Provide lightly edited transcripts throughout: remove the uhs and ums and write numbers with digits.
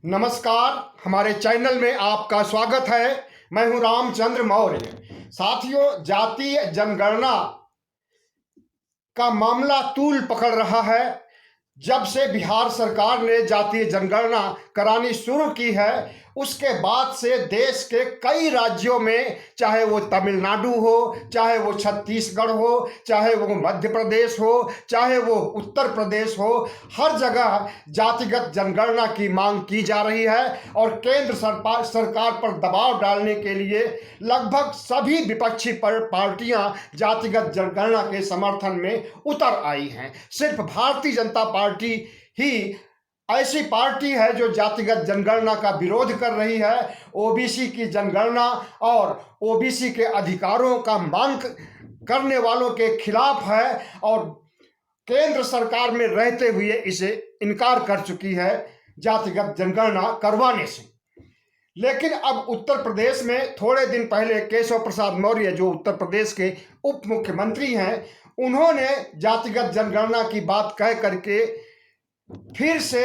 नमस्कार, हमारे चैनल में आपका स्वागत है। मैं हूं रामचंद्र मौर्य। साथियों, जातीय जनगणना का मामला तूल पकड़ रहा है। जब से बिहार सरकार ने जातीय जनगणना करानी शुरू की है, उसके बाद से देश के कई राज्यों में, चाहे वो तमिलनाडु हो, चाहे वो छत्तीसगढ़ हो, चाहे वो मध्य प्रदेश हो, चाहे वो उत्तर प्रदेश हो, हर जगह जातिगत जनगणना की मांग की जा रही है। और केंद्र सरकार पर दबाव डालने के लिए लगभग सभी विपक्षी पार्टियां जातिगत जनगणना के समर्थन में उतर आई हैं। सिर्फ भारतीय जनता पार्टी ही ऐसी पार्टी है जो जातिगत जनगणना का विरोध कर रही है, ओबीसी की जनगणना और ओबीसी के अधिकारों का मांग करने वालों के खिलाफ है, और केंद्र सरकार में रहते हुए इसे इनकार कर चुकी है जातिगत जनगणना करवाने से। लेकिन अब उत्तर प्रदेश में थोड़े दिन पहले केशव प्रसाद मौर्य, जो उत्तर प्रदेश के उप मुख्यमंत्री हैं, उन्होंने जातिगत जनगणना की बात कह करके फिर से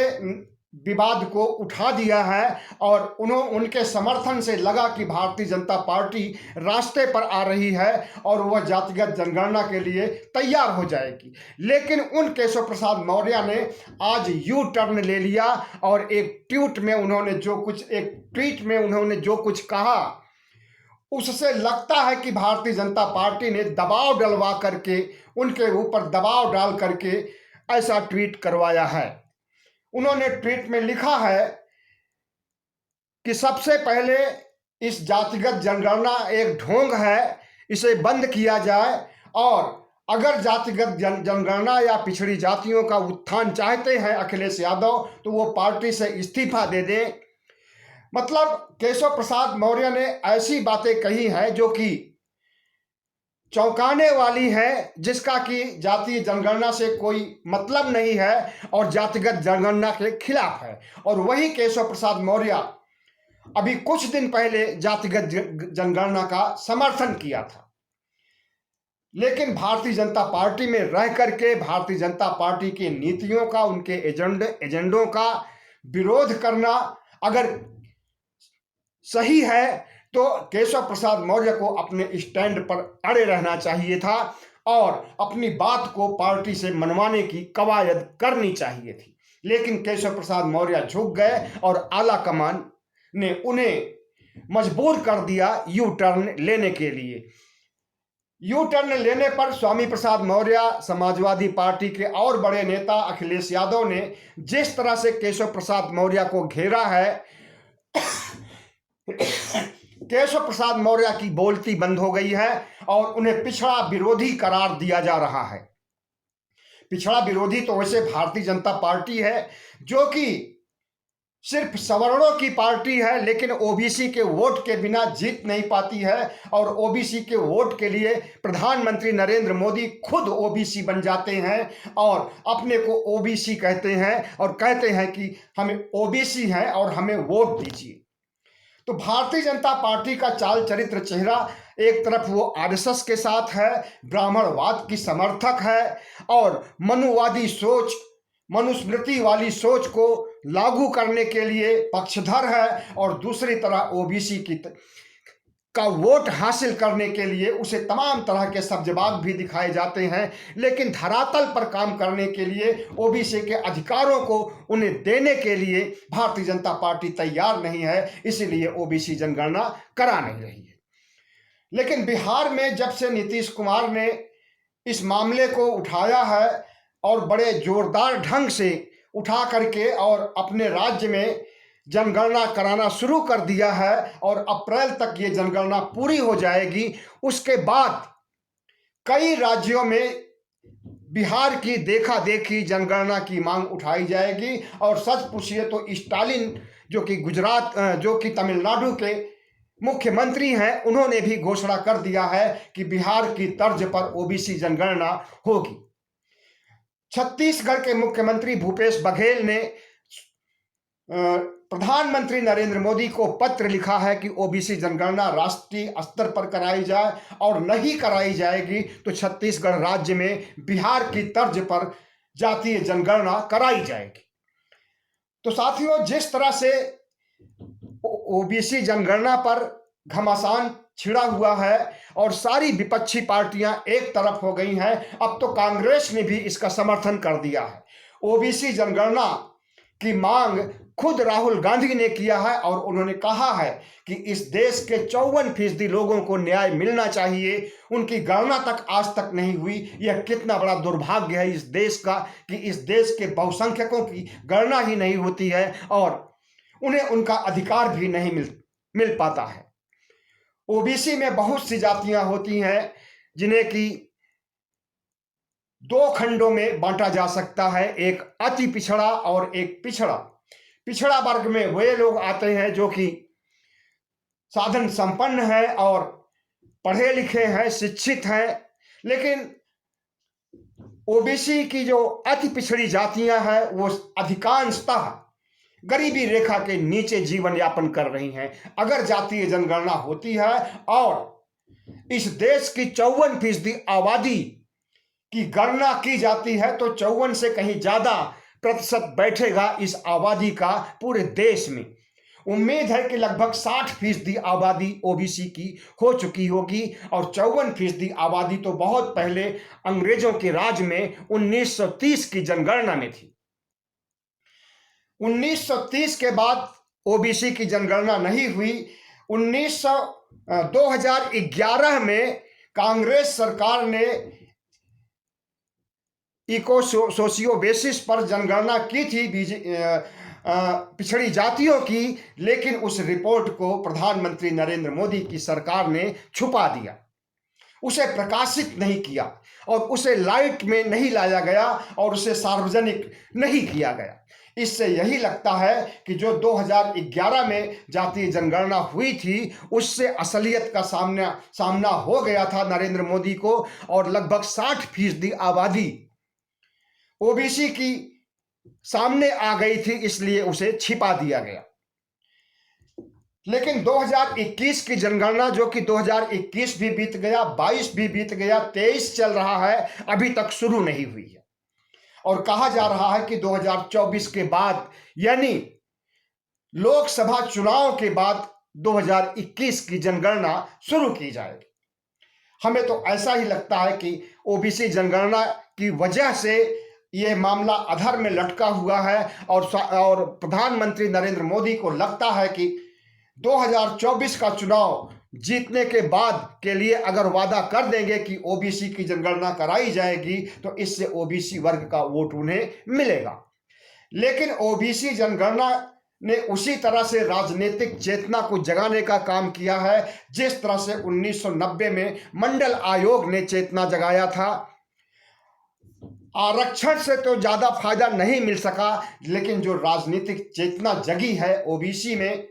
विवाद को उठा दिया है, और उनके समर्थन से लगा कि भारतीय जनता पार्टी रास्ते पर आ रही है और वह जातिगत जनगणना के लिए तैयार हो जाएगी। लेकिन उन केशव प्रसाद मौर्य ने आज यू टर्न ले लिया और एक ट्वीट में उन्होंने जो कुछ कहा, उससे लगता है कि भारतीय जनता पार्टी ने दबाव डलवा करके, उनके ऊपर दबाव डाल करके ऐसा ट्वीट करवाया है। उन्होंने ट्वीट में लिखा है कि सबसे पहले इस जातिगत जनगणना एक ढोंग है, इसे बंद किया जाए, और अगर जातिगत जनगणना या पिछड़ी जातियों का उत्थान चाहते हैं अखिलेश यादव, तो वो पार्टी से इस्तीफा दे दें। मतलब केशव प्रसाद मौर्य ने ऐसी बातें कही हैं जो कि चौंकाने वाली है, जिसका कि जातीय जनगणना से कोई मतलब नहीं है और जातिगत जनगणना के खिलाफ है। और वही केशव प्रसाद मौर्य अभी कुछ दिन पहले जातिगत जनगणना का समर्थन किया था। लेकिन भारतीय जनता पार्टी में रह करके भारतीय जनता पार्टी की नीतियों का, उनके एजेंडों का विरोध करना अगर सही है तो केशव प्रसाद मौर्य को अपने स्टैंड पर अड़े रहना चाहिए था और अपनी बात को पार्टी से मनवाने की कवायद करनी चाहिए थी। लेकिन केशव प्रसाद मौर्य झुक गए और आला कमान ने उन्हें मजबूर कर दिया यू टर्न लेने के लिए। यू टर्न लेने पर स्वामी प्रसाद मौर्य, समाजवादी पार्टी के और बड़े नेता अखिलेश यादव ने जिस तरह से केशव प्रसाद मौर्य को घेरा है, केशव प्रसाद मौर्य की बोलती बंद हो गई है और उन्हें पिछड़ा विरोधी करार दिया जा रहा है। पिछड़ा विरोधी तो वैसे भारतीय जनता पार्टी है, जो कि सिर्फ सवर्णों की पार्टी है, लेकिन ओबीसी के वोट के बिना जीत नहीं पाती है। और ओबीसी के वोट के लिए प्रधानमंत्री नरेंद्र मोदी खुद ओबीसी बन जाते हैं और अपने को ओबीसी कहते हैं और कहते हैं कि हमें ओबीसी हैं और हमें वोट दीजिए। तो भारतीय जनता पार्टी का चाल चरित्र चेहरा, एक तरफ वो आरएसएस के साथ है, ब्राह्मणवाद की समर्थक है और मनुवादी सोच, मनुस्मृति वाली सोच को लागू करने के लिए पक्षधर है, और दूसरी तरह ओबीसी का वोट हासिल करने के लिए उसे तमाम तरह के सब्जबाग भी दिखाए जाते हैं। लेकिन धरातल पर काम करने के लिए, ओबीसी के अधिकारों को उन्हें देने के लिए भारतीय जनता पार्टी तैयार नहीं है, इसीलिए ओबीसी जनगणना करा नहीं रही है। लेकिन बिहार में जब से नीतीश कुमार ने इस मामले को उठाया है और बड़े जोरदार ढंग से उठा करके और अपने राज्य में जनगणना कराना शुरू कर दिया है और अप्रैल तक ये जनगणना पूरी हो जाएगी, उसके बाद कई राज्यों में बिहार की देखा देखी जनगणना की मांग उठाई जाएगी। और सच पूछिए तो स्टालिन, जो कि तमिलनाडु के मुख्यमंत्री हैं, उन्होंने भी घोषणा कर दिया है कि बिहार की तर्ज पर ओबीसी जनगणना होगी। छत्तीसगढ़ के मुख्यमंत्री भूपेश बघेल ने प्रधानमंत्री नरेंद्र मोदी को पत्र लिखा है कि ओबीसी जनगणना राष्ट्रीय स्तर पर कराई जाए, और नहीं कराई जाएगी तो छत्तीसगढ़ राज्य में बिहार की तर्ज पर जातीय जनगणना कराई जाएगी। तो साथियों, जिस तरह से ओबीसी जनगणना पर घमासान छिड़ा हुआ है और सारी विपक्षी पार्टियां एक तरफ हो गई हैं, अब तो कांग्रेस ने भी इसका समर्थन कर दिया है। ओबीसी जनगणना की मांग खुद राहुल गांधी ने किया है और उन्होंने कहा है कि इस देश के 54% लोगों को न्याय मिलना चाहिए। उनकी गणना तक आज तक नहीं हुई। यह कितना बड़ा दुर्भाग्य है इस देश का कि इस देश के बहुसंख्यकों की गणना ही नहीं होती है और उन्हें उनका अधिकार भी नहीं मिल पाता है। ओबीसी में बहुत सी जातियां होती हैं जिन्हें कि दो खंडों में बांटा जा सकता है, एक अति पिछड़ा और एक पिछड़ा। पिछड़ा वर्ग में वे लोग आते हैं जो कि साधन संपन्न हैं और पढ़े लिखे हैं, शिक्षित हैं, लेकिन ओबीसी की जो अति पिछड़ी जातियां हैं वो अधिकांशतः गरीबी रेखा के नीचे जीवन यापन कर रही हैं। अगर जातीय जनगणना होती है और इस देश की 54% आबादी की गणना की जाती है तो 54 से कहीं ज्यादा प्रतिशत बैठेगा इस आबादी का पूरे देश में। उम्मीद है कि लगभग 60% आबादी ओबीसी की हो चुकी होगी और 54% आबादी तो बहुत पहले अंग्रेजों के राज में 1930 की जनगणना में थी। 1930 के बाद ओबीसी की जनगणना नहीं हुई। 2011 में कांग्रेस सरकार ने इको सोशियो बेसिस पर जनगणना की थी पिछड़ी जातियों की, लेकिन उस रिपोर्ट को प्रधानमंत्री नरेंद्र मोदी की सरकार ने छुपा दिया, उसे प्रकाशित नहीं किया और उसे लाइट में नहीं लाया गया और उसे सार्वजनिक नहीं किया गया। इससे यही लगता है कि जो 2011 में जातीय जनगणना हुई थी उससे असलियत का सामना हो गया था नरेंद्र मोदी को और लगभग 60% आबादी ओबीसी की सामने आ गई थी, इसलिए उसे छिपा दिया गया। लेकिन 2021 की जनगणना, जो कि 2021 भी बीत गया, 22 भी बीत गया, 23 चल रहा है, अभी तक शुरू नहीं हुई है और कहा जा रहा है कि 2024 के बाद यानी लोकसभा चुनाव के बाद 2021 की जनगणना शुरू की जाएगी। हमें तो ऐसा ही लगता है कि ओबीसी जनगणना की वजह से ये मामला अधर में लटका हुआ है और प्रधानमंत्री नरेंद्र मोदी को लगता है कि 2024 का चुनाव जीतने के बाद के लिए अगर वादा कर देंगे कि ओबीसी की जनगणना कराई जाएगी तो इससे ओबीसी वर्ग का वोट उन्हें मिलेगा। लेकिन ओबीसी जनगणना ने उसी तरह से राजनीतिक चेतना को जगाने का काम किया है जिस तरह से 1990 में मंडल आयोग ने चेतना जगाया था। आरक्षण से तो ज्यादा फायदा नहीं मिल सका, लेकिन जो राजनीतिक चेतना जगी है ओबीसी में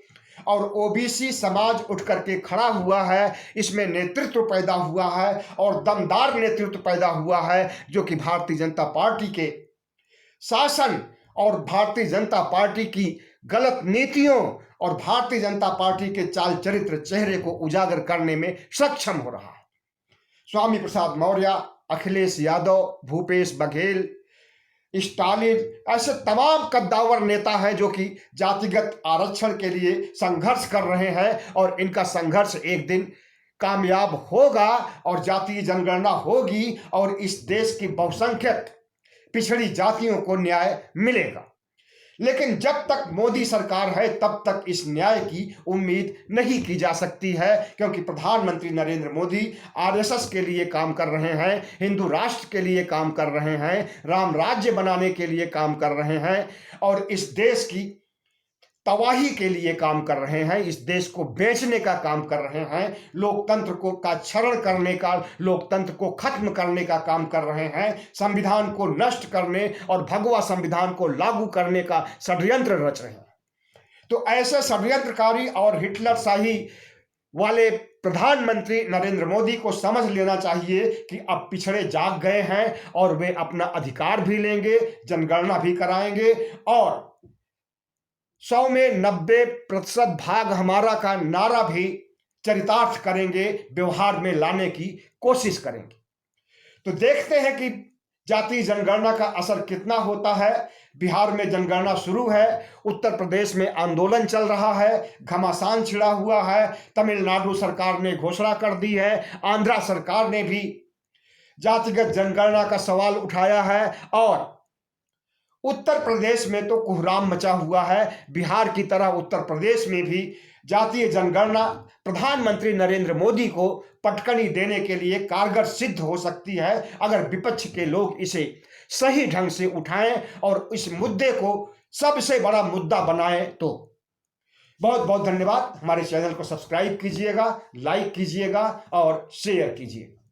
और ओबीसी समाज उठ करके खड़ा हुआ है, इसमें नेतृत्व पैदा हुआ है और दमदार नेतृत्व पैदा हुआ है जो कि भारतीय जनता पार्टी के शासन और भारतीय जनता पार्टी की गलत नीतियों और भारतीय जनता पार्टी के चाल चरित्र चेहरे को उजागर करने में सक्षम हो रहा है। स्वामी प्रसाद मौर्य, अखिलेश यादव, भूपेश बघेल, स्टालिन, ऐसे तमाम कद्दावर नेता हैं जो कि जातिगत आरक्षण के लिए संघर्ष कर रहे हैं और इनका संघर्ष एक दिन कामयाब होगा और जातीय जनगणना होगी और इस देश की बहुसंख्यक पिछड़ी जातियों को न्याय मिलेगा। लेकिन जब तक मोदी सरकार है तब तक इस न्याय की उम्मीद नहीं की जा सकती है, क्योंकि प्रधानमंत्री नरेंद्र मोदी आरएसएस के लिए काम कर रहे हैं, हिंदू राष्ट्र के लिए काम कर रहे हैं, राम राज्य बनाने के लिए काम कर रहे हैं और इस देश की तबाही के लिए काम कर रहे हैं, इस देश को बेचने का काम कर रहे हैं, लोकतंत्र को का क्षरण करने का, लोकतंत्र को खत्म करने का काम कर रहे हैं, संविधान को नष्ट करने और भगवा संविधान को लागू करने का षड्यंत्र रच रहे हैं। तो ऐसे षड्यंत्रकारी और हिटलर शाही वाले प्रधानमंत्री नरेंद्र मोदी को समझ लेना चाहिए कि अब पिछड़े जाग गए हैं और वे अपना अधिकार भी लेंगे, जनगणना भी कराएंगे और 100 में 90% भाग हमारा का नारा भी चरितार्थ करेंगे, व्यवहार में लाने की कोशिश करेंगे। तो देखते हैं कि जातीय जनगणना का असर कितना होता है। बिहार में जनगणना शुरू है, उत्तर प्रदेश में आंदोलन चल रहा है, घमासान छिड़ा हुआ है, तमिलनाडु सरकार ने घोषणा कर दी है, आंध्रा सरकार ने भी जातिगत जनगणना का सवाल उठाया है और उत्तर प्रदेश में तो कोहराम मचा हुआ है। बिहार की तरह उत्तर प्रदेश में भी जातीय जनगणना प्रधानमंत्री नरेंद्र मोदी को पटकनी देने के लिए कारगर सिद्ध हो सकती है अगर विपक्ष के लोग इसे सही ढंग से उठाएं और इस मुद्दे को सबसे बड़ा मुद्दा बनाएं। तो बहुत बहुत धन्यवाद। हमारे चैनल को सब्सक्राइब कीजिएगा, लाइक कीजिएगा और शेयर कीजिएगा।